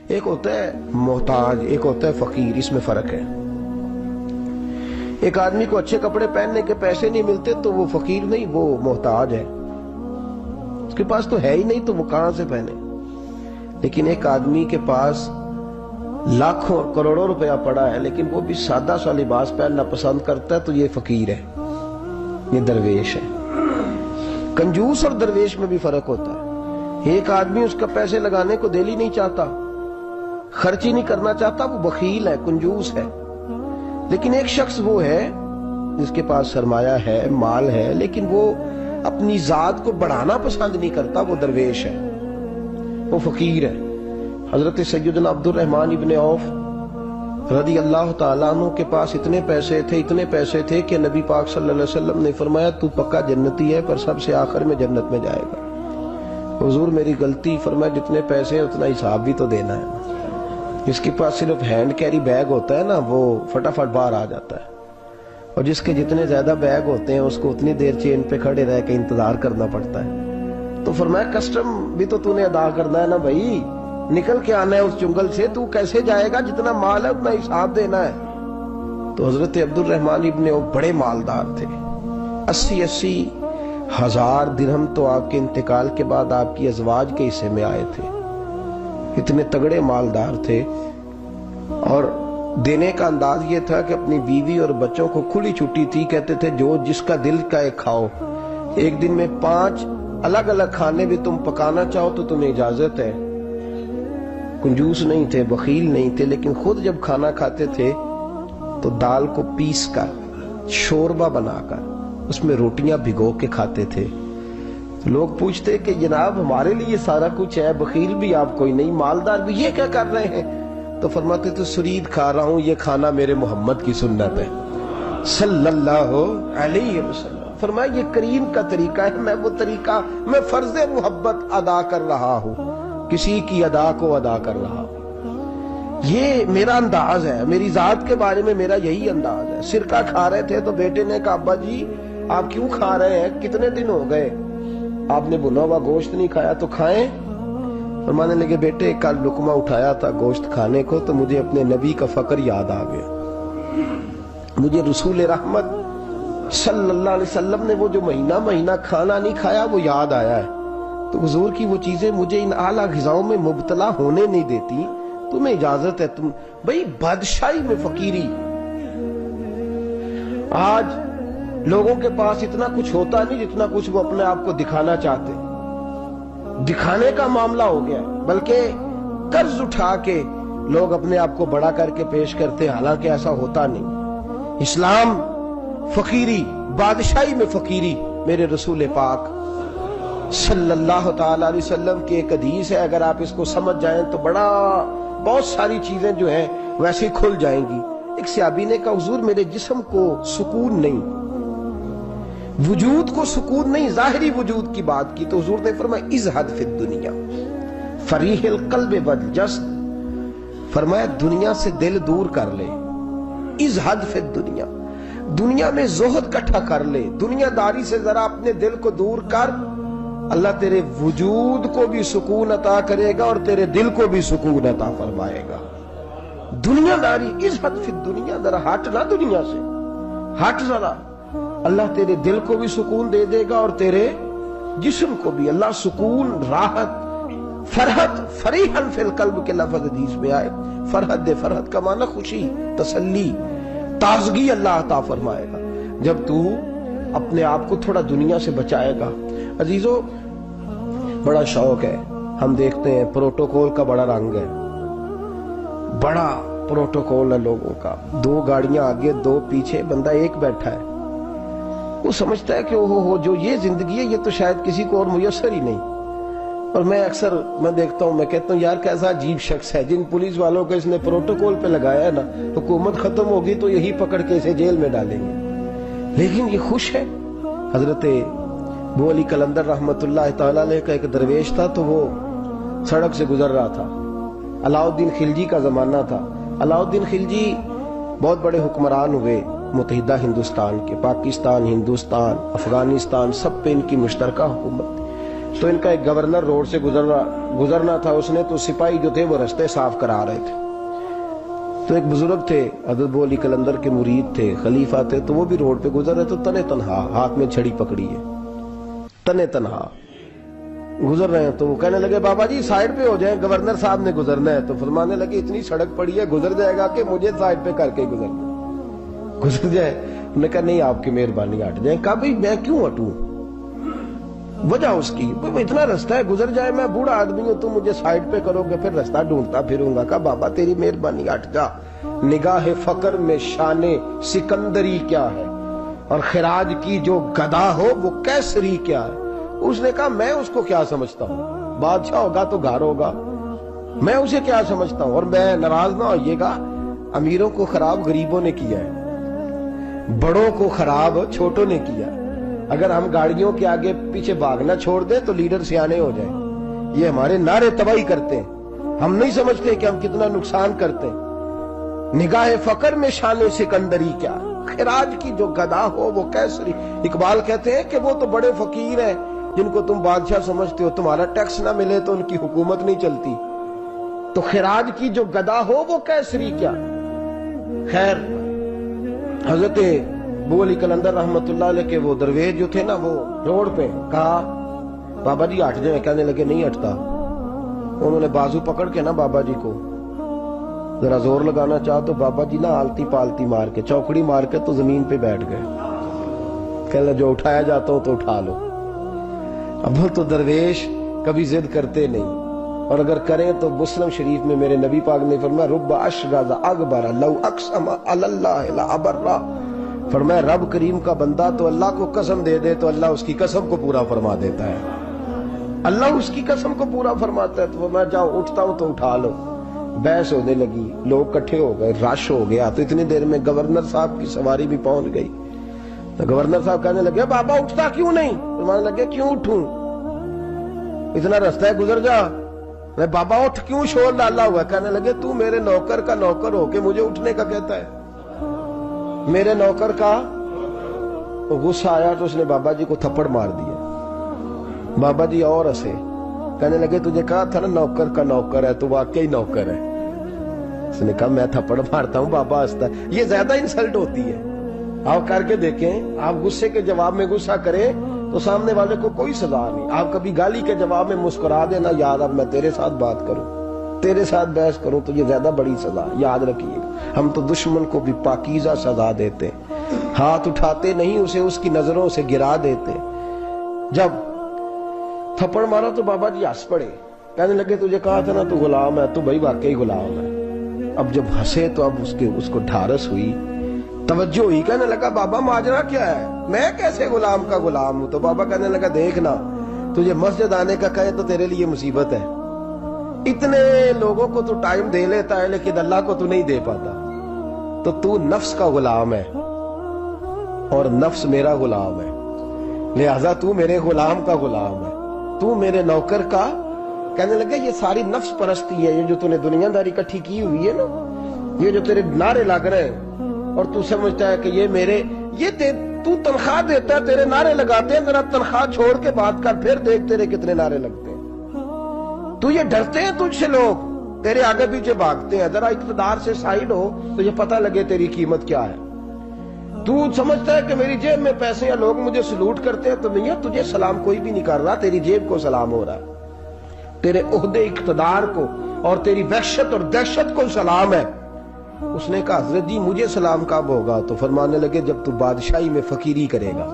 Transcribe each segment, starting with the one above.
ایک ہوتا ہے محتاج، ایک ہوتا ہے فقیر، اس میں فرق ہے۔ ایک آدمی کو اچھے کپڑے پہننے کے پیسے نہیں ملتے تو وہ فقیر نہیں، وہ محتاج ہے، اس کے پاس تو ہے ہی نہیں تو وہ کہاں سے پہنے۔ لیکن ایک آدمی کے پاس لاکھوں اور کروڑوں روپیہ پڑا ہے لیکن وہ بھی سادہ سا لباس پہننا پسند کرتا ہے تو یہ فقیر ہے، یہ درویش ہے۔ کنجوس اور درویش میں بھی فرق ہوتا ہے۔ ایک آدمی اس کا پیسے لگانے کو دل ہی نہیں چاہتا، خرچ ہی نہیں کرنا چاہتا، وہ بخیل ہے، کنجوس ہے۔ لیکن ایک شخص وہ ہے جس کے پاس سرمایہ ہے، مال ہے، لیکن وہ اپنی ذات کو بڑھانا پسند نہیں کرتا، وہ درویش ہے، وہ فقیر ہے۔ حضرت سیدنا عبد الرحمن ابن عوف رضی اللہ تعالیٰ عنہ کے پاس اتنے پیسے تھے کہ نبی پاک صلی اللہ علیہ وسلم نے فرمایا تو پکا جنتی ہے پر سب سے آخر میں جنت میں جائے گا۔ حضور میری غلطی، فرمایا جتنے پیسے ہیں اتنا حساب بھی تو دینا ہے۔ جس کے پاس صرف ہینڈ کیری بیگ ہوتا ہے نا وہ فٹافٹ باہر آ جاتا ہے، اور جس کے جتنے زیادہ بیگ ہوتے ہیں اس کو اتنی دیر چین پہ کھڑے رہ کے انتظار کرنا پڑتا ہے۔ تو فرمایا کسٹم بھی تو نے ادا کرنا ہے نا بھائی، نکل کے آنا ہے اس جنگل سے، تو کیسے جائے گا؟ جتنا مال ہے اتنا حساب دینا ہے۔ تو حضرت عبد الرحمن ابن عوف بڑے مالدار تھے، 80 ہزار درہم تو آپ کے انتقال کے بعد آپ کی ازواج کے حصے میں آئے تھے، اتنے تگڑے مالدار تھے۔ اور دینے کا انداز یہ تھا کہ اپنی بیوی اور بچوں کو کھلی چھٹی تھی، کہتے تھے جو جس کا دل کا ایک کھاؤ، ایک دن میں 5 الگ الگ کھانے بھی تم پکانا چاہو تو تمہیں اجازت ہے۔ کنجوس نہیں تھے، بخیل نہیں تھے، لیکن خود جب کھانا کھاتے تھے تو دال کو پیس کر شوربہ بنا کر اس میں روٹیاں بھگو کے کھاتے تھے۔ تو لوگ پوچھتے کہ جناب ہمارے لیے سارا کچھ ہے، بخیل بھی آپ کوئی نہیں، مالدار بھی، یہ کیا کر رہے ہیں؟ تو فرماتے تو سرید کھا رہا ہوں، یہ کھانا میرے محمد کی سنت ہے صلی اللہ علیہ وسلم۔ فرمایا یہ کریم کا طریقہ ہے، میں وہ طریقہ، میں فرض محبت ادا کر رہا ہوں، کسی کی ادا کو ادا کر رہا ہوں، یہ میرا انداز ہے، میری ذات کے بارے میں میرا یہی انداز ہے۔ سرکہ کھا رہے تھے تو بیٹے نے کہا ابا جی آپ کیوں کھا رہے ہیں، کتنے دن ہو گئے آپ نے بنا ہوا گوشت نہیں کھایا تو کھائیں۔ فرمانے لگے بیٹے کل لقمہ اٹھایا تھا گوشت کھانے کو تو مجھے اپنے نبی کا فقر یاد آ گیا، مجھے رسول رحمت صلی اللہ علیہ وسلم نے وہ جو مہینہ کھانا نہیں کھایا وہ یاد آیا ہے۔ تو حضور کی وہ چیزیں مجھے ان اعلیٰ غذاؤں میں مبتلا ہونے نہیں دیتی، تمہیں اجازت ہے۔ تم بھئی بادشاہی میں فقیری، آج لوگوں کے پاس اتنا کچھ ہوتا نہیں جتنا کچھ وہ اپنے آپ کو دکھانا چاہتے، دکھانے کا معاملہ ہو گیا، بلکہ قرض اٹھا کے لوگ اپنے آپ کو بڑا کر کے پیش کرتے، حالانکہ ایسا ہوتا نہیں۔ اسلام فقیری، بادشاہی میں فقیری، میرے رسول پاک صلی اللہ تعالی علیہ وسلم کی ایک حدیث ہے، اگر آپ اس کو سمجھ جائیں تو بہت ساری چیزیں جو ہیں ویسے کھل جائیں گی۔ ایک صحابی نے کہا حضور میرے جسم کو سکون نہیں، وجود کو سکون نہیں، ظاہری وجود کی بات کی، تو حضور نے فرمایا ازہد فی الدنیا فریح القلب والجسد، فرمایا دنیا سے دل دور کر لے، ازہد فی الدنیا، دنیا میں زہد کٹھا کر لے، دنیا داری سے ذرا اپنے دل کو دور کر، اللہ تیرے وجود کو بھی سکون عطا کرے گا اور تیرے دل کو بھی سکون عطا فرمائے گا۔ دنیا داری، ازہد فی الدنیا، ذرا ہٹ نہ دنیا سے، ہٹ ذرا، اللہ تیرے دل کو بھی سکون دے دے گا اور تیرے جسم کو بھی۔ اللہ سکون، راحت، فرحت، فریحاً فی القلب کے لفظ حدیث میں آئے، فرحت دے، فرحت کا معنی خوشی، تسلی، تازگی اللہ عطا فرمائے گا جب تو اپنے آپ کو تھوڑا دنیا سے بچائے گا۔ عزیزو بڑا شوق ہے، ہم دیکھتے ہیں پروٹوکول کا بڑا رنگ ہے، بڑا پروٹوکول ہے لوگوں کا، 2 گاڑیاں آگے 2 پیچھے، بندہ ایک بیٹھا ہے، وہ سمجھتا ہے کہ اوہو جو یہ زندگی ہے یہ تو شاید کسی کو اور میسر ہی نہیں۔ اور میں اکثر دیکھتا ہوں، میں کہتا ہوں یار کیسا عجیب شخص ہے، جن پولیس والوں کو اس نے پروٹوکول پہ لگایا ہے نا، حکومت ختم ہوگی تو یہی پکڑ کے اسے جیل میں ڈالیں گے، لیکن یہ خوش ہے۔ حضرت ابو علی قلندر رحمت اللہ تعالیٰ علیہ کا ایک درویش تھا، تو وہ سڑک سے گزر رہا تھا، علاؤالدین خلجی کا زمانہ تھا۔ علاؤالدین خلجی بہت بڑے حکمران ہوئے متحدہ ہندوستان کے، پاکستان، ہندوستان، افغانستان، سب پہ ان کی مشترکہ حکومت۔ تو ان کا ایک گورنر روڈ سے گزرنا تھا، اس نے تو سپاہی جو تھے وہ رستے صاف کرا رہے تھے، تو ایک بزرگ تھے حضرت ابو علی قلندر کے مرید تھے، خلیفہ تھے، تو وہ بھی روڈ پہ گزر رہے تو تنے تنہا ہاتھ میں چھڑی پکڑی ہے، تنے تنہا گزر رہے ہیں۔ تو وہ کہنے لگے بابا جی سائڈ پہ ہو جائیں، گورنر صاحب نے گزرنا ہے۔ تو فرمانے لگے اتنی سڑک پڑی ہے، گزر جائے گا کہ مجھے سائڈ پہ کر کے گزر جائے؟ انہوں نے کہا نہیں آپ کی مہربانی ہٹ جائیں۔ کہا بھئی میں کیوں ہٹوں؟ وجہ اس کی اتنا رستہ ہے، گزر جائے، میں بوڑھا آدمی ہوں، تم مجھے سائڈ پہ کرو گے پھر رستہ ڈھونڈتا پھروں گا۔ کہا بابا تیری مہربانی ہٹ جا، نگاہ فقر میں شان سکندری کیا ہے، اور خراج کی جو گدا ہو وہ کیسری کیا ہے۔ اس نے کہا میں اس کو کیا سمجھتا ہوں، بادشاہ ہوگا تو گھر ہوگا، میں اسے کیا سمجھتا ہوں، اور میں ناراض نہ ہوئیے گا، امیروں کو خراب غریبوں نے کیا ہے، بڑوں کو خراب چھوٹوں نے کیا۔ اگر ہم گاڑیوں کے آگے پیچھے بھاگنا چھوڑ دیں تو لیڈر سیانے ہو جائیں، یہ ہمارے نعرے تباہی کرتے ہیں، ہم نہیں سمجھتے کہ ہم کتنا نقصان کرتے ہیں۔ نگاہ فقر میں شان سکندری کیا، خراج کی جو گدا ہو وہ کیسری۔ اقبال کہتے ہیں کہ وہ تو بڑے فقیر ہیں جن کو تم بادشاہ سمجھتے ہو، تمہارا ٹیکس نہ ملے تو ان کی حکومت نہیں چلتی، تو خراج کی جو گدا ہو وہ کیسری کیا۔ خیر حضرت ابو علی قلندر رحمت اللہ علیہ کے وہ درویش جو تھے نا، وہ روڈ پہ کہا بابا جی ہٹ جائیں، کہنے لگے نہیں ہٹتا۔ انہوں نے بازو پکڑ کے نا بابا جی کو ذرا زور لگانا چاہا تو بابا جی نا آلتی پالتی مار کے چوکڑی مار کے تو زمین پہ بیٹھ گئے، کہنے جو اٹھایا جاتا ہوں تو اٹھا لو۔ اب تو درویش کبھی ضد کرتے نہیں، اور اگر کریں تو مسلم شریف میں میرے نبی پاک نے فرمایا رب اشغاز اکبر لو اقسم علی اللہ لابرہ، فرمایا رب کریم کا بندہ تو اللہ کو قسم دے دے تو اللہ اس کی قسم کو پورا فرما دیتا ہے، اللہ اس کی قسم کو پورا فرماتا ہے۔ تو میں جاؤ اٹھتا ہوں تو اٹھا لو۔ بحث ہونے لگی، لوگ کٹھے ہو گئے، رش ہو گیا، تو اتنی دیر میں گورنر صاحب کی سواری بھی پہنچ گئی۔ تو گورنر صاحب کہنے لگے بابا اٹھتا کیوں نہیں؟ فرمانے لگے کیوں اٹھوں، اتنا رستہ ہے گزر جا۔ میں بابا اٹھ کیوں شور ڈالا ہوا؟ کہنے لگے تو میرے نوکر کا نوکر ہو کے مجھے اٹھنے کا کہتا ہے، میرے نوکر کا۔ غصہ آیا تو اس نے بابا جی کو تھپڑ مار دیا۔ بابا جی اور ہنسے، کہنے لگے تجھے کہا تھا نا نوکر کا نوکر ہے، تو واقعی نوکر ہے۔ اس نے کہا میں تھپڑ مارتا ہوں، بابا ہنستا ہے۔ یہ زیادہ انسلٹ ہوتی ہے، آپ کر کے دیکھیں، آپ غصے کے جواب میں غصہ کریں تو سامنے والے کو کوئی سزا نہیں۔ آپ کبھی گالی کے جواب میں مسکرا دینا یار اب میں تیرے ساتھ بات کروں، تیرے ساتھ بحث کروں، تو یہ زیادہ بڑی سزا، یاد رکھیے۔ ہم تو دشمن کو بھی پاکیزہ سزا دیتے، ہاتھ اٹھاتے نہیں، اسے اس کی نظروں سے گرا دیتے۔ جب تھپڑ مارا تو بابا جی ہنس پڑے، کہنے لگے تجھے کہا تھا نا تو غلام ہے، تو بھائی واقعی غلام ہے۔ اب جب ہنسے تو اب اس کو ڈھارس ہوئی، توجہ ہوئی، کہنے لگا بابا ماجرا کیا ہے، میں کیسے غلام کا غلام ہوں؟ تو بابا کہنے لگا دیکھنا، تجھے مسجد آنے کا کہے تو تیرے لیے مصیبت ہے، اتنے لوگوں کو تو ٹائم دے لیتا ہے لیکن اللہ کو تو نہیں دے پاتا، تو نفس کا غلام ہے اور نفس میرا غلام ہے، لہذا تو میرے غلام کا غلام ہے، تو میرے نوکر کا۔ کہنے لگے یہ ساری نفس پرستی ہے، یہ جو تو نے دنیا داری اکٹھی کی ہوئی ہے نا، یہ جو تیرے نعرے لگ رہے ہیں اور تو سمجھتا ہے کہ یہ میرے، یہ تو تنخواہ دیتا ہے، تیرے نعرے لگاتے ہیں، ذرا تنخواہ چھوڑ کے بات کر، پھر دیکھ تیرے کتنے نعرے لگتے ہیں۔ تو یہ ڈرتے ہیں تجھ سے، لوگ تیرے آگے پیچھے بھاگتے ہیں، ذرا اقتدار سے سائڈ ہو تو یہ پتہ لگے تیری قیمت کیا ہے۔ تو سمجھتا ہے کہ میری جیب میں پیسے ہیں، لوگ مجھے سلوٹ کرتے ہیں، تو نہیں ہے، تجھے سلام کوئی بھی نہیں کر رہا، تیری جیب کو سلام ہو رہا ہے، تیرے عہدے اقتدار کو اور تیری وحشت اور دہشت کو سلام ہے۔ اس نے کہا حضرت جی مجھے سلام کب ہوگا؟ تو فرمانے لگے جب تو بادشاہی میں فقیری کرے گا،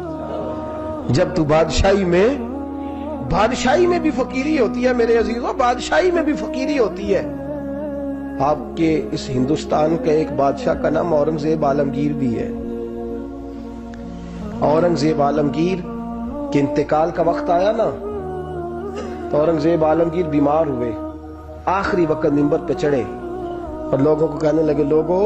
جب تو بادشاہی میں بھی فقیری ہوتی ہے میرے عزیزوں، بادشاہی میں بھی فقیری ہوتی ہے۔ آپ کے اس ہندوستان کے ایک بادشاہ کا نام اورنگزیب عالمگیر بھی ہے۔ اورنگزیب عالمگیر کے انتقال کا وقت آیا نا، تو اورنگزیب عالمگیر بیمار ہوئے، آخری وقت منبر پہ چڑھے اور لوگوں کو کہنے لگے لوگوں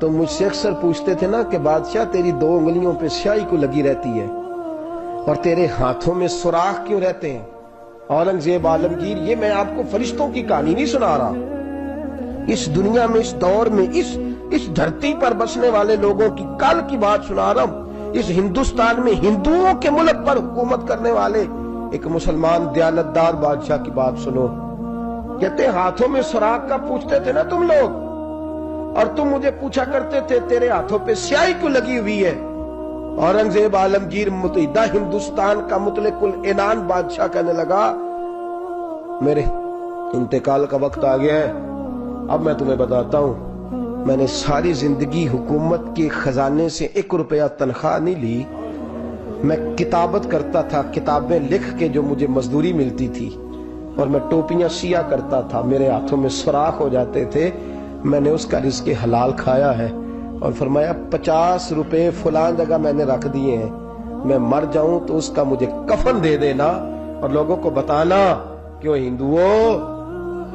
تو مجھ سے اکثر پوچھتے تھے نا کہ بادشاہ تیری 2 انگلیوں پہ سیاہی کو لگی رہتی ہے اور تیرے ہاتھوں میں سوراخ کیوں رہتے ہیں؟ اورنگزیب عالمگیر یہ میں آپ کو فرشتوں کی کہانی نہیں سنا رہا، اس دنیا میں، اس دور میں، اس دھرتی پر بسنے والے لوگوں کی کل کی بات سنا رہا ہوں۔ اس ہندوستان میں ہندوؤں کے ملک پر حکومت کرنے والے ایک مسلمان دیانتدار بادشاہ کی بات سنو. کہتے ہاتھوں میں سراغ کا پوچھتے تھے نا تم لوگ, اور تم مجھے پوچھا کرتے تھے تیرے ہاتھوں پہ سیاہی کیوں لگی ہوئی ہے. اورنگزیب عالمگیر متحدہ ہندوستان کا مطلق العنان بادشاہ کہنے لگا میرے انتقال کا وقت آ گیا ہے. اب میں تمہیں بتاتا ہوں, میں نے ساری زندگی حکومت کے خزانے سے 1 روپیہ تنخواہ نہیں لی. میں کتابت کرتا تھا, کتابیں لکھ کے جو مجھے مزدوری ملتی تھی, اور میں ٹوپیاں سیا کرتا تھا, میرے ہاتھوں میں سوراخ ہو جاتے تھے. میں نے اس کا رزق حلال کھایا ہے. اور فرمایا 50 روپے فلان جگہ میں نے رکھ دیے ہیں, میں مر جاؤں تو اس کا مجھے کفن دے دینا, اور لوگوں کو بتانا کہ وہ ہندوؤں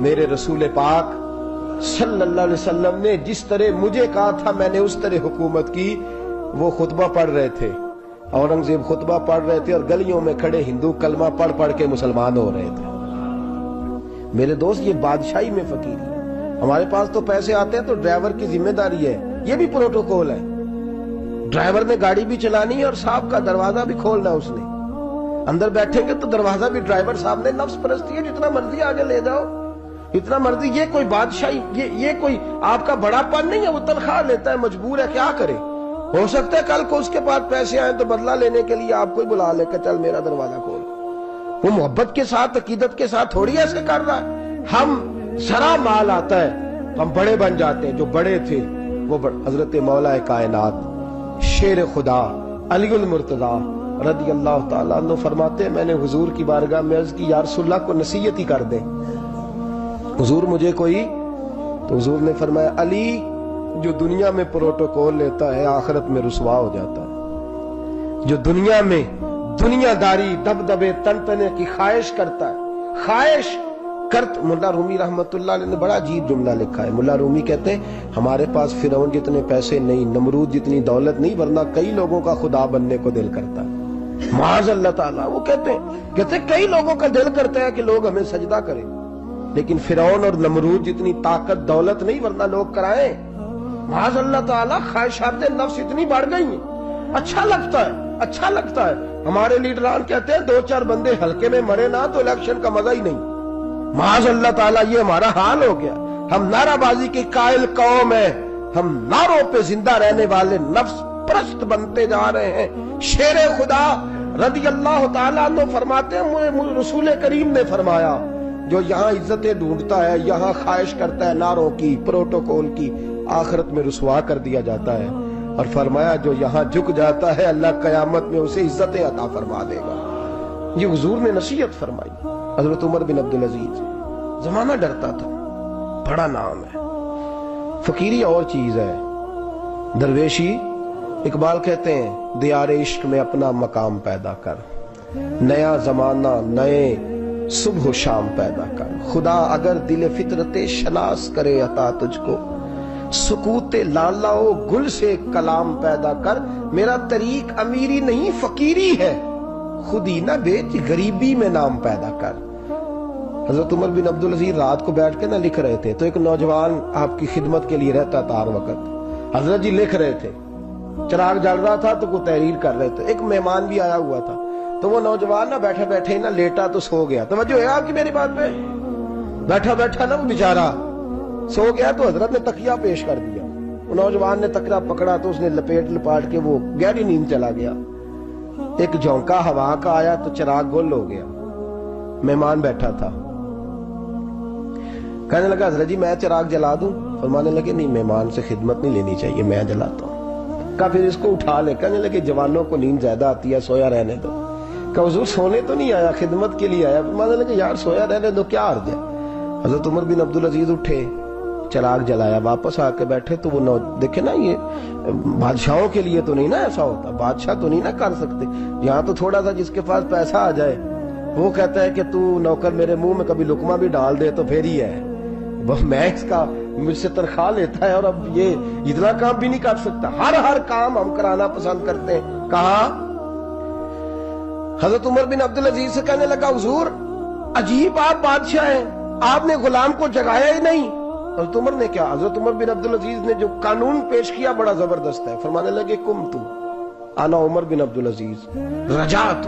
میرے رسول پاک صلی اللہ علیہ وسلم نے جس طرح مجھے کہا تھا میں نے اس طرح حکومت کی. وہ خطبہ پڑھ رہے تھے, اورنگزیب خطبہ پڑھ رہے تھے, اور گلیوں میں کھڑے ہندو کلمہ پڑھ پڑھ کے مسلمان ہو رہے تھے. میرے دوست, یہ بادشاہی میں فقیری. ہمارے پاس تو پیسے آتے ہیں تو ڈرائیور کی ذمہ داری ہے, یہ بھی پروٹوکول ہے. ڈرائیور نے گاڑی بھی چلانی ہے اور صاحب کا دروازہ بھی کھولنا اس نے. اندر بیٹھیں گے تو دروازہ بھی ڈرائیور صاحب نے. نفس پرستی ہے, جتنا مرضی آگے لے جاؤ, اتنا مرضی. یہ کوئی بادشاہی, یہ کوئی آپ کا بڑا پن نہیں ہے. وہ تنخواہ لیتا ہے, مجبور ہے, کیا کرے. ہو سکتا ہے کل کو اس کے پاس پیسے آئیں تو بدلہ لینے کے لیے آپ کو ہی بلا لے کہ چل میرا دروازہ کھول. وہ محبت کے ساتھ, عقیدت کے ساتھ تھوڑی ایسے کر رہا ہے. ہم سرا مال آتا ہے ہم بڑے بن جاتے ہیں. جو بڑے تھے وہ حضرت مولا کائنات شیر خدا علی المرتضیٰ رضی اللہ تعالیٰ عنہ فرماتے ہیں میں نے حضور کی بارگاہ میں عرض کی یا رسول اللہ کو نصیحت ہی کر دیں, حضور مجھے کوئی. تو حضور نے فرمایا علی جو دنیا میں پروٹوکول لیتا ہے آخرت میں رسوا ہو جاتا ہے. جو دنیا میں دنیا داری دبدبے تنتنے کی خواہش کرتا ہے, خواہش کرت. ملا رومی رحمت اللہ علیہ نے بڑا عجیب جملہ لکھا ہے. ملا رومی کہتے ہیں ہمارے پاس فرعون جتنے پیسے نہیں, نمرود جتنی دولت نہیں, ورنہ کئی لوگوں کا خدا بننے کو دل کرتا ہے. معاذ اللہ تعالیٰ. وہ کہتے ہیں کئی لوگوں کا دل کرتا ہے کہ لوگ ہمیں سجدہ کریں, لیکن فرعون اور نمرود جتنی طاقت دولت نہیں, ورنہ لوگ کرائیں. معاذ اللہ تعالیٰ. خواہشات نفس اتنی بڑھ گئی ہیں. اچھا لگتا ہے, اچھا لگتا ہے. ہمارے لیڈران کہتے ہیں 2-4 بندے ہلکے میں مرے نہ تو الیکشن کا مزہ ہی نہیں. معاذ اللہ تعالیٰ یہ ہمارا حال ہو گیا. ہم نعرہ بازی کی قائل قوم ہیں, ہم نعروں پہ زندہ رہنے والے نفس پرست بنتے جا رہے ہیں. شیر خدا رضی اللہ تعالیٰ عنہ فرماتے ہیں رسول کریم نے فرمایا جو یہاں عزتیں ڈھونڈتا ہے, یہاں خواہش کرتا ہے نعروں کی, پروٹوکول کی, آخرت میں رسوا کر دیا جاتا ہے. اور فرمایا جو یہاں جھک جاتا ہے اللہ قیامت میں اسے عزتیں عطا فرما دے گا. یہ حضور نے نصیحت فرمائی. حضرت عمر بن عبدالعزیز, زمانہ ڈرتا تھا, بڑا نام ہے. فقیری اور چیز ہے, درویشی. اقبال کہتے ہیں دیار عشق میں اپنا مقام پیدا کر, نیا زمانہ نئے صبح و شام پیدا کر. خدا اگر دل فطرت شناس کرے عطا تجھ کو, سکوت لالا و گل سے کلام پیدا کر. میرا طریق امیری نہیں فقیری ہے, خود ہی نہ بیچ غریبی میں نام پیدا کر. حضرت عمر بن عبدالعزیز رات کو بیٹھ کے نہ لکھ رہے تھے, تو ایک نوجوان آپ کی خدمت کے لیے رہتا تھا ہر وقت. حضرت جی لکھ رہے تھے, چراغ جل رہا تھا تو کوئی تحریر کر رہے تھے. ایک مہمان بھی آیا ہوا تھا, تو وہ نوجوان نہ بیٹھے بیٹھے نہ لیٹا تو سو گیا. توجہ ہے آپ کی میری بات پہ؟ بیٹھا بیٹھا نا وہ بیچارہ سو گیا, تو حضرت نے تکیہ پیش کر دیا. وہ نوجوان نے تکیہ پکڑا تو اس نے لپاٹ کے وہ گہری نیند چلا گیا. ایک جھونکا ہوا کا آیا تو چراغ گل ہو گیا. مہمان بیٹھا تھا, کہنے لگا حضرت جی میں چراغ جلا دوں؟ فرمانے لگے نہیں, مہمان سے خدمت نہیں لینی چاہیے, میں جلاتا ہوں. کہا پھر اس کو اٹھا لے. کہنے لگے جوانوں کو نیند زیادہ آتی ہے, سویا رہنے دو. کہا حضور سونے تو نہیں آیا, خدمت کے لیے آیا. فرمانے لگے یار سویا رہنے دو, کیا عرض ہے. حضرت عمر بن عبدالعزیز اٹھے, چراغ جلایا, واپس آ کے بیٹھے تو وہ دیکھے نا, یہ بادشاہوں کے لیے تو نہیں نا ایسا ہوتا, بادشاہ تو نہیں نا کر سکتے. یہاں تو تھوڑا سا جس کے پاس پیسہ آ جائے وہ کہتا ہے کہ تو نوکر میرے منہ میں کبھی لقمہ بھی ڈال دے تو پھر ہی ہے. میں اس کا مجھ سے تنخواہ لیتا ہے اور اب یہ اتنا کام بھی نہیں کر سکتا. ہر کام ہم کرانا پسند کرتے ہیں. کہا حضرت عمر بن عبدالعزیز سے کہنے لگا حضور عجیب آپ بادشاہ ہیں, آپ نے غلام کو جگایا ہی نہیں. حضرت عمر نے کیا, حضرت عمر بن عبدالعزیز نے جو قانون پیش کیا بڑا زبردست ہے. فرمانے لگے کم تو انا عمر بن عبدالعزیز رجعت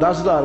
10,000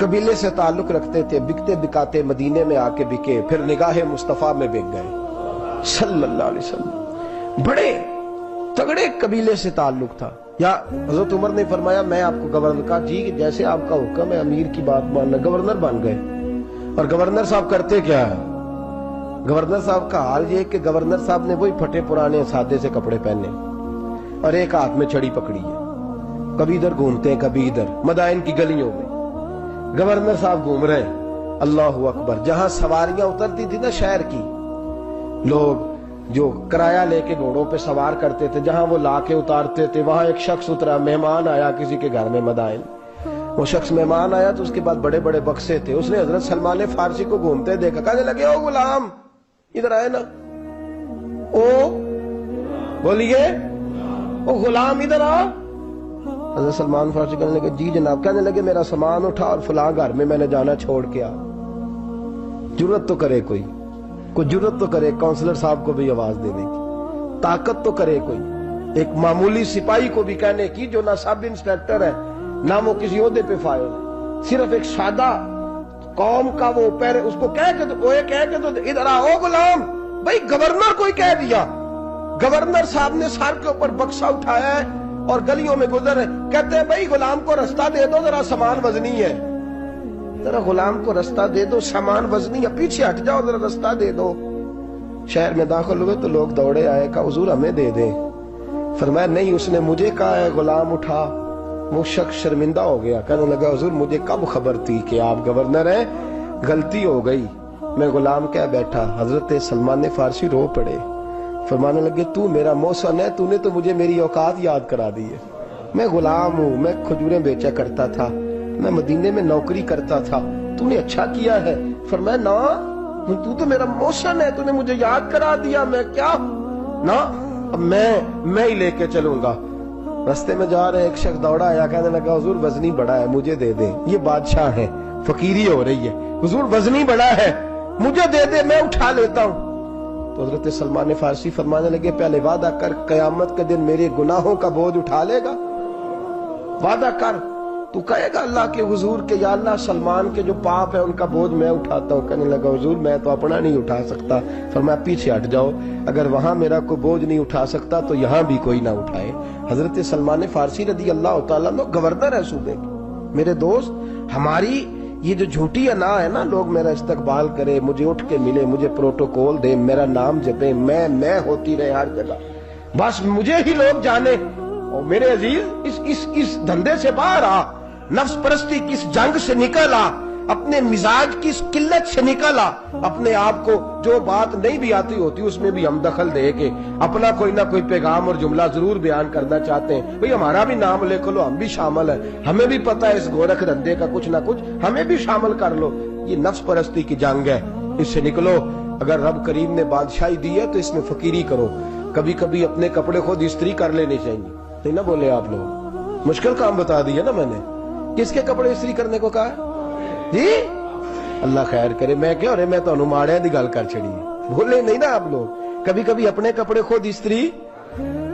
قبیلے سے تعلق رکھتے تھے، بکتے بکاتے مدینے میں آ کے بکے، پھر نگاہ مصطفیٰ میں بک گئے صلی اللہ علیہ وسلم۔ بڑے تگڑے قبیلے سے تعلق تھا۔ یا حضرت عمر نے فرمایا میں آپ کو گورنر کا، جی جیسے آپ کا حکم ہے، امیر کی بات ماننا، گورنر بن گئے۔ اور گورنر صاحب کرتے کیا ہے؟ گورنر صاحب کا حال یہ کہ گورنر صاحب نے وہی پھٹے پرانے سادے سے کپڑے پہنے اور ایک ہاتھ میں چھڑی پکڑی ہے، کبھی ادھر گھومتے ہیں کبھی ادھر، مدائن کی گلیوں میں گورنر صاحب گھوم رہے ہیں۔ اللہ اکبر۔ جہاں سواریاں اترتی تھی نا شہر کی، لوگ جو کرایہ لے کے گھوڑوں پہ سوار کرتے تھے، جہاں وہ لا کے اتارتے تھے، وہاں ایک شخص اترا، مہمان آیا کسی کے گھر میں مدائن۔ وہ شخص مہمان آیا تو اس کے بعد بڑے بڑے بکسے تھے، اس نے حضرت سلمان فارسی کو گھومتے دیکھا، کہنے لگے او غلام ادھر آئے نا، او بولیے او غلام ادھر آ۔ حضرت سلمان فارسی کہنے لگے جی جناب۔ کہنے لگے میرا سامان اٹھا اور فلاں گھر میں نے جانا چھوڑ کے آ۔ جرت تو کرے کوئی جرت تو کرے کونسلر صاحب کو بھی آواز دینے کی، طاقت تو کرے کوئی، ایک معمولی سپاہی کو بھی کہنے کی جو نہ سب انسپیکٹر ہے نہ وہ کسی عہدے پہ فائل ہے، صرف ایک سادہ قوم کا وہ پیر، اس کو کہہ کے تو ادھر آؤ غلام۔ بھائی گورنر کوئی کہہ دیا، گورنر صاحب نے سر کے اوپر بکسا اٹھایا ہے اور گلیوں میں گزر رہے، کہتے ہیں بھائی غلام کو رستہ دے دو، ذرا سامان وزنی ہے، ذرا غلام کو رستہ دے دو، سامان وزنی ہے، پیچھے ہٹ جاؤ، ذرا رستہ دے دو۔ شہر میں داخل ہوئے تو لوگ دوڑے آئے، کہا حضور ہمیں دے دیں۔ فرمایا نہیں، اس نے مجھے کہا ہے غلام اٹھا۔ وہ شخص شرمندہ ہو گیا، کہنے لگا حضور مجھے کب خبر تھی کہ آپ گورنر ہیں، غلطی ہو گئی، میں غلام کہہ بیٹھا۔ حضرت سلمان فارسی رو پڑے، فرمانے لگے تو میرا محسن ہے، تو نے تو مجھے میری اوقات یاد کرا دی ہے، میں غلام ہوں، میں کھجوریں بیچا کرتا تھا، میں مدینے میں نوکری کرتا تھا، تو نے اچھا کیا ہے۔ فرمایا نا تو تو میرا محسن ہے، تو نے مجھے یاد کرا دیا، میں کیا نا اب میں ہی لے کے چلوں گا۔ رستے میں جا رہے ایک شخص دوڑا آیا، کہنے لگا حضور وزنی بڑا ہے مجھے دے دیں، یہ بادشاہ ہے، فقیری ہو رہی ہے، حضور وزنی بڑا ہے مجھے دے دے، میں اٹھا لیتا ہوں۔ تو حضرت سلمان فارسی فرمانے لگے پہلے وعدہ کر قیامت کے دن میرے گناہوں کا بوجھ اٹھا لے گا، وعدہ کر، تو کہے گا اللہ کے حضور کے یا اللہ سلمان کے جو پاپ ہے ان کا بوجھ میں اٹھاتا ہوں۔ کہنے لگا حضور میں تو اپنا نہیں اٹھا سکتا۔ فرمایا پیچھے ہٹ جاؤ، اگر وہاں میرا کوئی بوجھ نہیں اٹھا سکتا تو یہاں بھی کوئی نہ اٹھائے۔ حضرت سلمان فارسی رضی اللہ تعالیٰ عنہ گورنر ہے صوبے کے۔ میرے دوست ہماری یہ جو جھوٹی انا ہے نا، لوگ میرا استقبال کرے، مجھے اٹھ کے ملے، مجھے پروٹوکول دے، میرا نام جپے، میں ہوتی رہے ہر جگہ، بس مجھے ہی لوگ جانے۔ اور میرے عزیز اس دھندے سے باہر آ، نفس پرستی کی اس جنگ سے نکل آ، اپنے مزاج کی اس قلت سے نکل آ، اپنے آپ کو جو بات نہیں بھی آتی ہوتی اس میں بھی ہم دخل دے کے اپنا کوئی نہ کوئی پیغام اور جملہ ضرور بیان کرنا چاہتے ہیں۔ بھئی ہمارا بھی نام لے لو، ہم بھی شامل ہیں، ہمیں بھی پتہ ہے اس گورکھ دھندے کا کچھ نہ کچھ، ہمیں بھی شامل کر لو۔ یہ نفس پرستی کی جنگ ہے، اس سے نکلو۔ اگر رب کریم نے بادشاہی دی ہے تو اس میں فقیری کرو، کبھی کبھی اپنے کپڑے خود استری کر لینے چاہیے، نہیں نہ بولے آپ لوگ، مشکل کام بتا دیا نا میں نے۔ کس کے کپڑے استری کرنے کو کہا ہے جی؟ اللہ خیر کرے، میں کیا رہے، میں تو ماڑے دی گل کر چھڑی ہے، بولے نہیں نا آپ لوگ۔ کبھی کبھی اپنے کپڑے خود استری،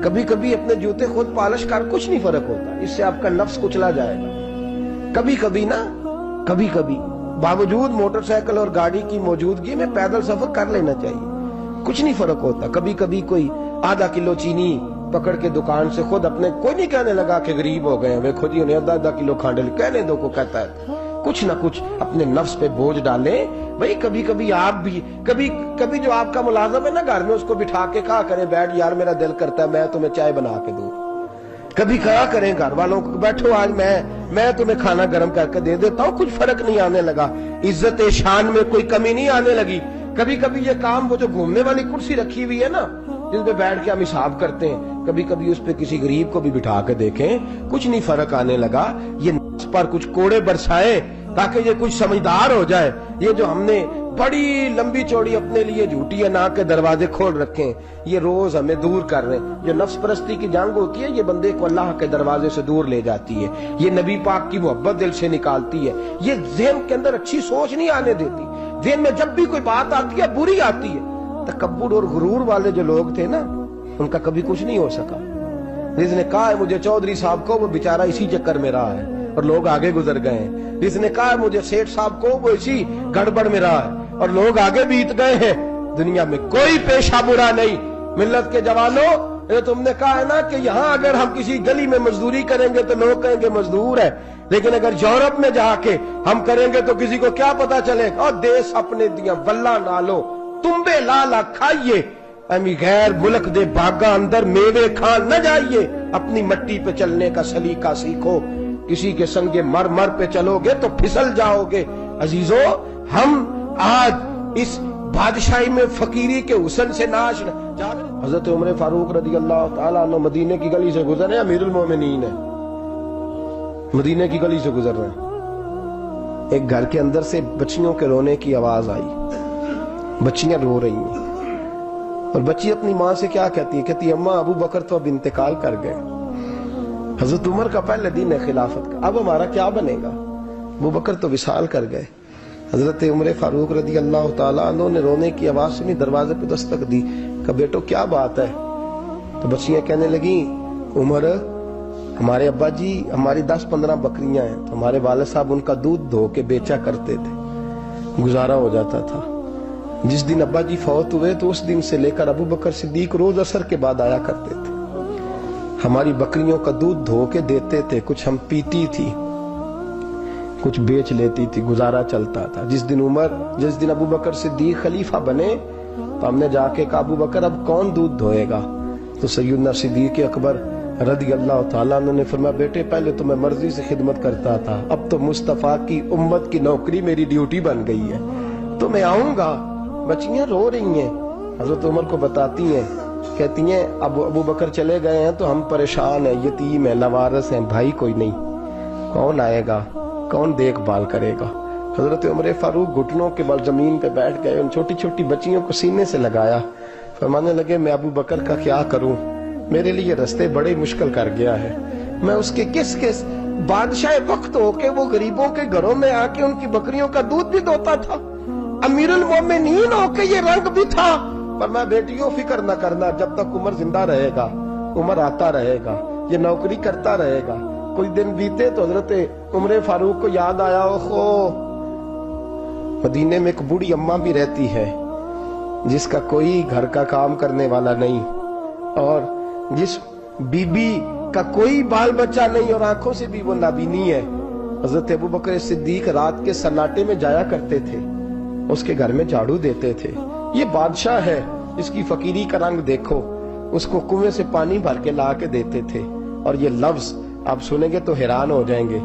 کبھی کبھی اپنے جوتے خود پالش کر، کچھ نہیں فرق ہوتا، اس سے آپ کا نفس کچلا جائے گا۔ کبھی کبھی نا، کبھی کبھی باوجود موٹر سائیکل اور گاڑی کی موجودگی میں پیدل سفر کر لینا چاہیے، کچھ نہیں فرق ہوتا۔ کبھی کبھی کوئی آدھا کلو چینی پکڑ کے دکان سے خود اپنے، کوئی نہیں کہنے لگا کہ غریب ہو گئے ہیں، خود ہی انہیں آدھا کلو کھانڈل، کہنے دو کو کہتا ہے، کچھ نہ کچھ اپنے نفس پہ بوجھ ڈالیں۔ بھئی کبھی کبھی آپ بھی، کبھی جو آپ کا ملازم ہے نا گھر میں، اس کو بٹھا کے کہا کریں بیٹھ یار میرا دل کرتا ہے میں تمہیں چائے بنا کے دوں۔ کبھی کہا کریں گھر والوں کو بیٹھو آج میں تمہیں کھانا گرم کر کے دے دیتا ہوں، کچھ فرق نہیں آنے لگا، عزت شان میں کوئی کمی نہیں آنے لگی۔ کبھی کبھی یہ کام، وہ جو گھومنے والی کرسی رکھی ہوئی ہے نا جس پہ بیٹھ کے ہم حساب کرتے ہیں، کبھی کبھی اس پہ کسی غریب کو بھی بٹھا کے دیکھیں، کچھ نہیں فرق آنے لگا۔ یہ نفس پر کچھ کوڑے برسائیں تاکہ یہ کچھ سمجھدار ہو جائے۔ یہ جو ہم نے بڑی لمبی چوڑی اپنے لیے جھوٹی انا کے دروازے کھول رکھے ہیں، یہ روز ہمیں دور کر رہے ہیں۔ جو نفس پرستی کی جنگ ہوتی ہے یہ بندے کو اللہ کے دروازے سے دور لے جاتی ہے، یہ نبی پاک کی محبت دل سے نکالتی ہے، یہ ذہن کے اندر اچھی سوچ نہیں آنے دیتی۔ ذہن میں جب بھی کوئی بات آتی ہے بری آتی ہے۔ تکبر اور غرور والے جو لوگ تھے نا ان کا کبھی کچھ نہیں ہو سکا۔ جس نے کہا ہے مجھے چودھری صاحب کو، وہ بیچارہ اسی چکر میں رہا ہے، اور لوگ آگے گزر گئے ہیں. جس نے کہا مجھے سیٹھ صاحب کو وہ اسی گڑبڑ میں رہا ہے اور لوگ آگے بیت گئے ہیں. دنیا میں کوئی پیشہ برا نہیں. ملت کے جوانوں، یہ تم نے کہا ہے نا کہ یہاں اگر ہم کسی گلی میں مزدوری کریں گے تو لوگ کہیں گے مزدور ہے، لیکن اگر یورپ میں جا کے ہم کریں گے تو کسی کو کیا پتا چلے گا. اور دیس اپنے دیا ولہ نالو تمبے لالا کھائیے، امی غیر ملک دے باغاں اندر میوے کھان نہ جائیے. اپنی مٹی پہ چلنے کا سلیقہ سیکھو. کسی کے سنگ مر پہ چلو گے تو پھسل جاؤ گے. عزیزو، ہم آج اس بادشاہی میں فقیری کے حسن سے ناش جا. حضرت عمر فاروق رضی اللہ تعالیٰ عنہ مدینے کی گلی سے گزر رہے ہیں. امیر المومنین ہے، مدینے کی گلی سے گزر رہے ہیں. ایک گھر کے اندر سے بچیوں کے رونے کی آواز آئی. بچیاں رو رہی ہیں اور بچی اپنی ماں سے کیا کہتی ہے؟ کہتی ہے اماں ابو بکر تو اب انتقال کر گئے. حضرت عمر کا پہلے دن ہے خلافت کا، اب ہمارا کیا بنے گا؟ ابو بکر تو وصال کر گئے. حضرت عمر فاروق رضی اللہ تعالیٰ عنہ نے رونے کی آواز سنی، دروازے پہ دستک دی کہ بیٹو کیا بات ہے؟ تو بچیاں کہنے لگیں عمر ہمارے ابا جی ہماری 10-15 بکریاں ہیں، تو ہمارے والد صاحب ان کا دودھ دھو کے بیچا کرتے تھے، گزارا ہو جاتا تھا. جس دن ابا جی فوت ہوئے تو اس دن سے لے کر ابو بکر صدیق روز عصر کے بعد آیا کرتے تھے، ہماری بکریوں کا دودھ دھو کے دیتے تھے. کچھ ہم پیتی تھی، کچھ بیچ لیتی تھی، گزارا چلتا تھا. جس دن ابو بکر صدیق خلیفہ بنے تو ہم نے جا کے کہا ابو بکر اب کون دودھ دھوئے گا؟ تو سیدنا صدیق اکبر رضی اللہ تعالیٰ عنہ نے فرمایا بیٹے پہلے تو میں مرضی سے خدمت کرتا تھا، اب تو مصطفیٰ کی امت کی نوکری میری ڈیوٹی بن گئی ہے، تو میں آؤں گا. بچیاں رو رہی ہیں، حضرت عمر کو بتاتی ہیں، کہتی ہیں ابو بکر چلے گئے ہیں تو ہم پریشان ہیں، یتیم ہیں، لاوارث ہیں، بھائی کوئی نہیں، کون آئے گا، کون دیکھ بھال کرے گا؟ حضرت عمر فاروق گھٹنوں کے بل زمین پہ بیٹھ گئے، ان چھوٹی چھوٹی بچیوں کو سینے سے لگایا، فرمانے لگے میں ابو بکر کا کیا کروں، میرے لیے رستے بڑے مشکل کر گیا ہے. میں اس کے کس بادشاہ وقت ہو کے وہ غریبوں کے گھروں میں آ کے ان کی بکریوں کا دودھ بھی دوتا تھا، امیر المومنین ہو کے یہ رنگ بھی تھا. پر میں بیٹیوں فکر نہ کرنا، جب تک عمر زندہ رہے گا، عمر آتا رہے گا، یہ نوکری کرتا رہے گا. کچھ دن بیتے تو حضرت عمر فاروق کو یاد آیا اوہو مدینے میں ایک بوڑھی اماں بھی رہتی ہے جس کا کوئی گھر کا کام کرنے والا نہیں، اور جس بی بی کا کوئی بال بچہ نہیں اور آنکھوں سے بھی وہ نابینی ہے. حضرت ابو بکر صدیق رات کے سناٹے میں جایا کرتے تھے، اس کے گھر میں جھاڑو دیتے تھے. یہ بادشاہ ہے، اس کی فقیری کا رنگ دیکھو. اس کو کنویں سے پانی بھر کے لا کے دیتے تھے. اور یہ لفظ آپ سنیں گے تو حیران ہو جائیں گے.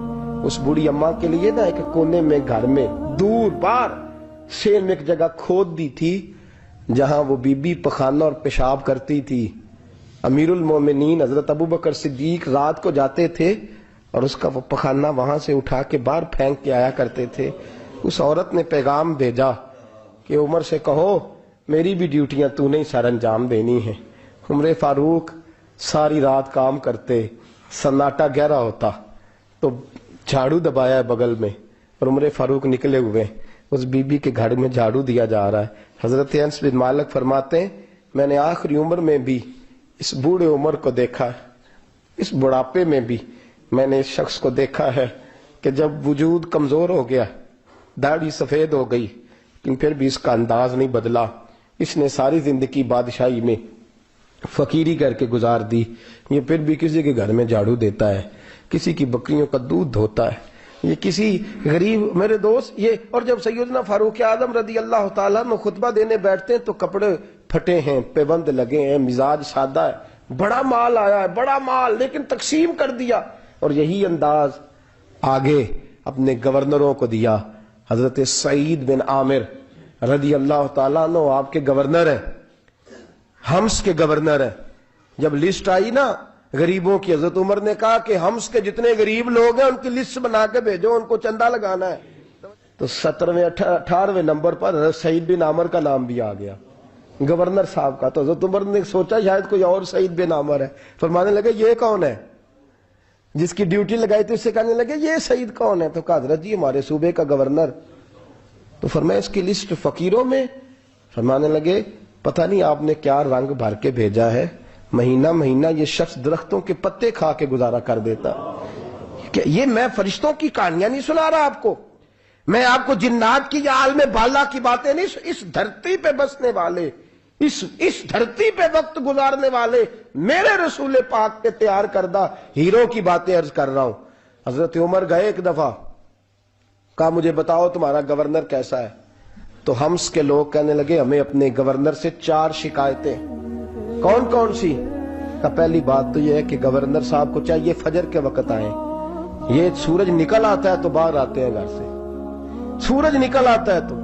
اس بوڑھی اماں کے لیے نا ایک کونے میں گھر میں دور باہر شیر میں ایک جگہ کھود دی تھی جہاں وہ بی بی پخانہ اور پیشاب کرتی تھی. امیر المومنین حضرت ابو بکر صدیق رات کو جاتے تھے اور اس کا وہ پخانہ وہاں سے اٹھا کے باہر پھینک کے آیا کرتے تھے. اس عورت نے پیغام بھیجا کہ عمر سے کہو میری بھی ڈیوٹیاں تو نے سر انجام دینی ہیں. عمر فاروق ساری رات کام کرتے، سناٹا گہرا ہوتا تو جھاڑو دبایا ہے بغل میں اور عمر فاروق نکلے ہوئے اس بی بی کے گھر میں جھاڑو دیا جا رہا ہے. حضرت انس بن مالک فرماتے ہیں میں نے آخری عمر میں بھی اس بوڑھے عمر کو دیکھا، اس بڑھاپے میں بھی میں نے اس شخص کو دیکھا ہے کہ جب وجود کمزور ہو گیا، داڑھی سفید ہو گئی، لیکن پھر بھی اس کا انداز نہیں بدلا. اس نے ساری زندگی بادشاہی میں فقیری کر کے گزار دی، یہ پھر بھی کسی کے گھر میں جھاڑو دیتا ہے، کسی کی بکریوں کا دودھ دھوتا ہے، یہ کسی غریب میرے دوست یہ. اور جب سیدنا فاروق اعظم رضی اللہ تعالیٰ میں خطبہ دینے بیٹھتے ہیں تو کپڑے پھٹے ہیں، پیبند لگے ہیں، مزاج سادہ ہے، بڑا مال آیا ہے، بڑا مال، لیکن تقسیم کر دیا. اور یہی انداز آگے اپنے گورنروں کو دیا. حضرت سعید بن عامر رضی اللہ تعالیٰ عنہ آپ کے گورنر ہیں، حمص کے گورنر ہیں. جب لسٹ آئی نا غریبوں کی، حضرت عمر نے کہا کہ حمص کے جتنے غریب لوگ ہیں ان کی لسٹ بنا کے بھیجو، ان کو چندہ لگانا ہے. تو 17ویں 18ویں نمبر پر حضرت سعید بن عامر کا نام بھی آ گیا، گورنر صاحب کا. تو حضرت عمر نے سوچا شاید کوئی اور سعید بن عامر ہے. فرمانے لگے یہ کون ہے؟ جس کی ڈیوٹی لگائی تھی اس سے کہنے لگے یہ سعید کون ہے؟ تو کہا حضرت جی ہمارے صوبے کا گورنر. تو فرمایا اس کی لسٹ فقیروں میں؟ فرمانے لگے پتہ نہیں آپ نے کیا رنگ بھر کے بھیجا ہے، مہینہ مہینہ یہ شخص درختوں کے پتے کھا کے گزارا کر دیتا. یہ میں فرشتوں کی کہانیاں نہیں سنا رہا آپ کو، میں آپ کو جنات کی یا عالم بالا کی باتیں نہیں، اس دھرتی پہ بسنے والے، اس دھرتی پہ وقت گزارنے والے میرے رسول پاک کے تیار کردہ ہیرو کی باتیں عرض کر رہا ہوں۔ حضرت عمر گئے ایک دفعہ، کہا مجھے بتاؤ تمہارا گورنر کیسا ہے؟ تو ہمس کے لوگ کہنے لگے ہمیں اپنے گورنر سے 4 شکایتیں۔ کون کون سی؟ پہلی بات تو یہ ہے کہ گورنر صاحب کو چاہیے فجر کے وقت آئیں، یہ سورج نکل آتا ہے تو باہر آتے ہیں گھر سے، سورج نکل آتا ہے تو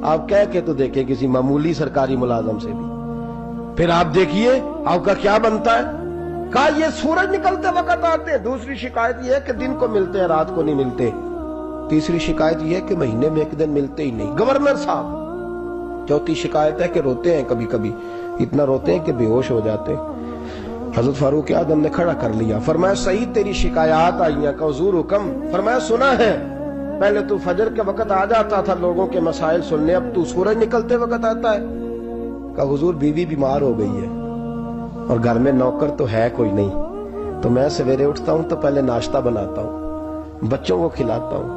آپ کہہ کے تو دیکھیں کسی معمولی سرکاری ملازم سے بھی، پھر آپ دیکھیے آپ کا کیا بنتا ہے۔ کہا یہ سورج نکلتے وقت آتے ہیں۔ دوسری شکایت یہ ہے کہ دن کو ملتے ہیں رات کو نہیں ملتے۔ تیسری شکایت یہ ہے کہ مہینے میں ایک دن ملتے ہی نہیں گورنر صاحب۔ چوتھی شکایت ہے کہ روتے ہیں، کبھی کبھی اتنا روتے ہیں کہ بے ہوش ہو جاتے ہیں۔ حضرت فاروق اعظم نے کھڑا کر لیا، فرمایا سعید تیری شکایات آئی ہیں، کہ حضور حکم۔ فرمایا سنا ہے، پہلے تو فجر کے وقت آ جاتا تھا لوگوں کے مسائل سننے، اب تو سورج نکلتے وقت آتا ہے۔ کہا حضور بیوی بیمار ہو گئی ہے اور گھر میں نوکر تو ہے کوئی نہیں، تو میں سویرے اٹھتا ہوں تو پہلے ناشتہ بناتا ہوں، بچوں کو کھلاتا ہوں۔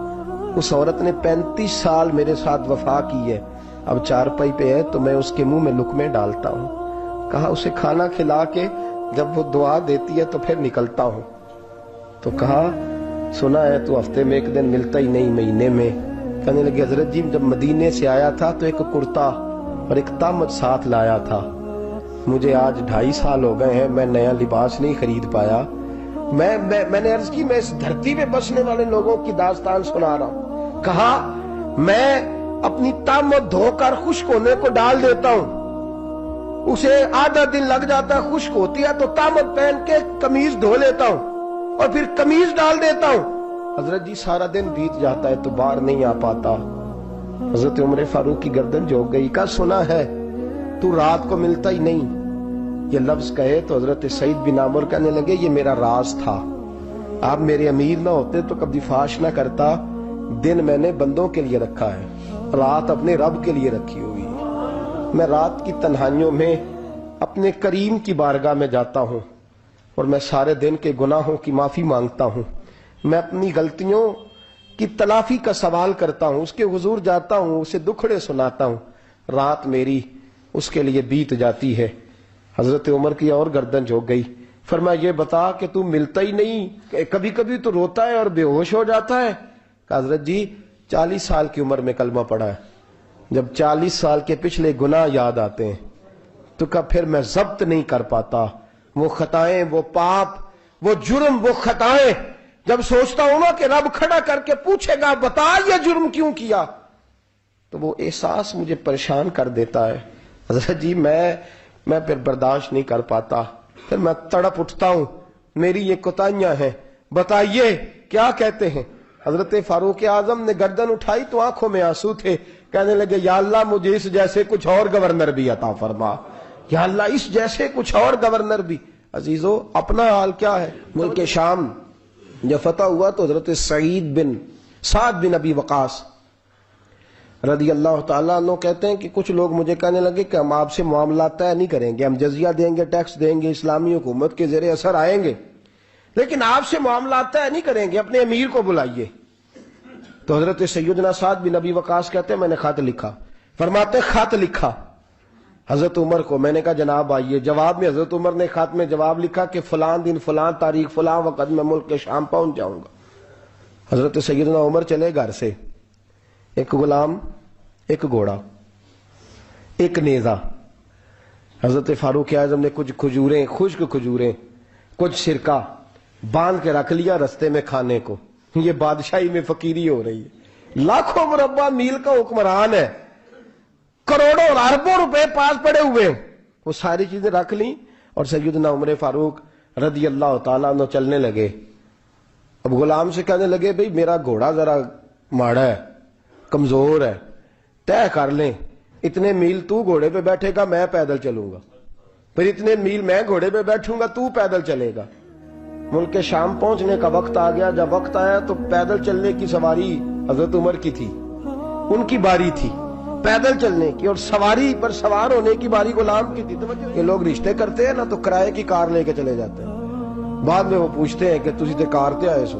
اس عورت نے 35 سال میرے ساتھ وفا کی ہے، اب چارپائی پہ ہے تو میں اس کے منہ میں لقمے ڈالتا ہوں۔ کہا اسے کھانا کھلا کے جب وہ دعا دیتی ہے تو پھر نکلتا ہوں۔ تو کہا سنا ہے تو ہفتے میں ایک دن ملتا ہی نہیں، مہینے میں۔ کہنے لگے حضرت جی جب مدینے سے آیا تھا تو ایک کرتا اور ایک تامت ساتھ لایا تھا، مجھے آج 2.5 سال ہو گئے ہیں، میں نیا لباس نہیں خرید پایا۔ میں نے عرض کی میں اس دھرتی پہ بسنے والے لوگوں کی داستان سنا رہا ہوں۔ کہا میں اپنی تامت دھو کر خشک ہونے کو ڈال دیتا ہوں، اسے آدھا دن لگ جاتا ہے، خشک ہوتی ہے تو تامت پہن کے قمیض دھو لیتا ہوں اور پھر قمیض ڈال دیتا ہوں۔ حضرت جی سارا دن بیت جاتا ہے تو باہر نہیں آ پاتا۔ حضرت عمر فاروق کی گردن جھک گئی، کہا سنا ہے تو رات کو ملتا ہی نہیں۔ یہ لفظ کہے تو حضرت سعید بن عامر کہنے لگے یہ میرا راز تھا، آپ میرے امیر نہ ہوتے تو کبھی فاش نہ کرتا، دن میں نے بندوں کے لیے رکھا ہے، رات اپنے رب کے لیے رکھی ہوئی۔ میں رات کی تنہائیوں میں اپنے کریم کی بارگاہ میں جاتا ہوں اور میں سارے دن کے گناہوں کی معافی مانگتا ہوں، میں اپنی غلطیوں کی تلافی کا سوال کرتا ہوں، اس کے حضور جاتا ہوں، اسے دکھڑے سناتا ہوں، رات میری اس کے لیے بیت جاتی ہے۔ حضرت عمر کی اور گردن جھک گئی، فرمایا یہ بتا کہ تو ملتا ہی نہیں، کبھی کبھی تو روتا ہے اور بے ہوش ہو جاتا ہے۔ کہ حضرت جی 40 سال کی عمر میں کلمہ پڑھا ہے، جب 40 سال کے پچھلے گناہ یاد آتے ہیں تو کہا پھر میں ضبط نہیں کر پاتا، وہ خطائیں، وہ پاپ، وہ جرم، وہ خطائیں جب سوچتا ہوں نا کہ رب کھڑا کر کے پوچھے گا بتا یہ جرم کیوں کیا، تو وہ احساس مجھے پریشان کر دیتا ہے۔ حضرت جی میں پھر برداشت نہیں کر پاتا، پھر میں تڑپ اٹھتا ہوں، میری یہ کوتاہیاں ہیں، بتائیے کیا کہتے ہیں۔ حضرت فاروق اعظم نے گردن اٹھائی تو آنکھوں میں آنسو تھے، کہنے لگے یا اللہ مجھے اس جیسے کچھ اور گورنر بھی عطا فرما، یا اللہ اس جیسے کچھ اور گورنر بھی۔ عزیزو اپنا حال کیا ہے؟ ملک شام جب فتح ہوا تو حضرت سعد بن ابی وقاص رضی اللہ تعالیٰ عنہ کہتے ہیں کہ کچھ لوگ مجھے کہنے لگے کہ ہم آپ سے معاملات طے نہیں کریں گے، ہم جزیہ دیں گے، ٹیکس دیں گے، اسلامی حکومت کے زیر اثر آئیں گے، لیکن آپ سے معاملات طے نہیں کریں گے، اپنے امیر کو بلائیے۔ تو حضرت سیدنا سعد بن ابی وقاص کہتے ہیں میں نے خط لکھا، فرماتے خط لکھا حضرت عمر کو، میں نے کہا جناب آئیے، جواب میں حضرت عمر نے خط میں جواب لکھا کہ فلاں دن فلاں تاریخ فلاں وقت میں ملک کے شام پہنچ جاؤں گا۔ حضرت سیدنا عمر چلے گھر سے، ایک غلام، ایک گھوڑا، ایک نیزہ۔ حضرت فاروق اعظم نے کچھ کھجوریں، خشک کھجوریں، کچھ سرکہ باندھ کے رکھ لیا رستے میں کھانے کو۔ یہ بادشاہی میں فقیری ہو رہی ہے، لاکھوں مربع میل کا حکمران ہے، کروڑوں اور اربوں روپے پاس پڑے ہوئے، وہ ساری چیزیں رکھ لیں اور سیدنا عمر فاروق رضی اللہ تعالیٰ عنہ چلنے لگے۔ اب غلام سے کہنے لگے بھئی میرا گھوڑا ذرا ماڑا ہے، کمزور ہے، طے کر لیں، اتنے میل تو گھوڑے پہ بیٹھے گا میں پیدل چلوں گا، پھر اتنے میل میں گھوڑے پہ بیٹھوں گا تو پیدل چلے گا۔ ملک شام پہنچنے کا وقت آ گیا، جب وقت آیا تو پیدل چلنے کی سواری حضرت عمر کی تھی، ان کی باری تھی پیدل چلنے کی، اور سواری پر سوار ہونے کی باری غلام کی تھی۔ یہ لوگ رشتے کرتے ہیں نا تو کرائے کی کار لے کے چلے جاتے ہیں، بعد میں وہ پوچھتے ہیں کہ تسی تے کار تے آئے سو،